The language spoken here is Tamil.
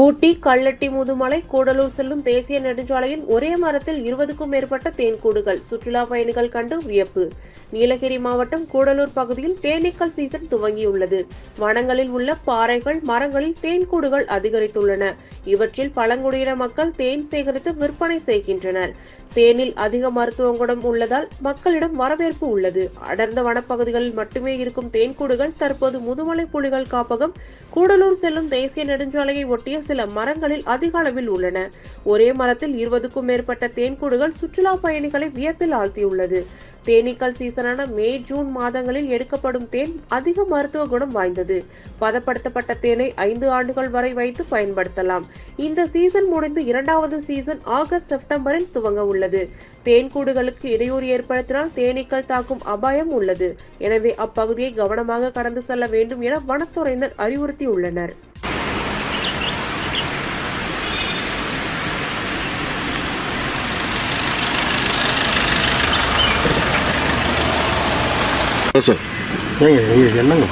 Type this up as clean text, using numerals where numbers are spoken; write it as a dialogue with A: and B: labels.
A: ஊட்டி, கல்லட்டி, முதுமலை, கூடலூர் செல்லும் தேசிய நெடுஞ்சாலையில் ஒரே மரத்தில் 20க்கும் மேற்பட்ட தேன்கூடுகள். சுற்றுலா பயணிகள் கண்டு வியப்பு. நீலகிரி மாவட்டம் கூடலூர் பகுதியில் தேனீக்கள் சீசன் துவங்கியுள்ளது. வனங்களில் உள்ள பாறைகள், மரங்களில் தேன்கூடுகள் அதிகரித்துள்ளன. இவற்றில் பழங்குடியின மக்கள் தேன் சேகரித்து விற்பனை செய்கின்றனர். தேனில் அதிக மருத்துவ குணம் உள்ளதால் மக்களிடம் வரவேற்பு உள்ளது. அடர்ந்த வனப்பகுதிகளில் மட்டுமே இருக்கும் தேன்கூடுகள் தற்போது முதுமலை புலிகள் காப்பகம், கூடலூர் செல்லும் தேசிய நெடுஞ்சாலையை ஒட்டிய சில மரங்களில் அதிக அளவில் உள்ளன. ஒரே மரத்தில் 20க்கும் மேற்பட்ட தேன்கூடுகள் சுற்றுலா பயணிகளை வியப்பில் ஆழ்த்தியுள்ளது. தேனீக்கள் சீசனான மே, ஜூன் மாதங்களில் எடுக்கப்படும் தேன் அதிக மருத்துவ குணம் வாய்ந்தது. பதப்படுத்தப்பட்ட தேனை 5 ஆண்டுகள் வரை வைத்து பயன்படுத்தலாம். இந்த சீசன் முடிந்து 2வது சீசன் ஆகஸ்ட், செப்டம்பரில் துவங்க உள்ளது. தேன்கூடுகளுக்கு இடையூறு ஏற்படுத்தினால் தேனீக்கள் தாக்கும் அபாயம் உள்ளது. எனவே அப்பகுதியை கவனமாக கடந்து செல்ல வேண்டும் என வனத்துறையினர் அறிவுறுத்தியுள்ளனர்.
B: சார், உங்களுக்கு என்னங்க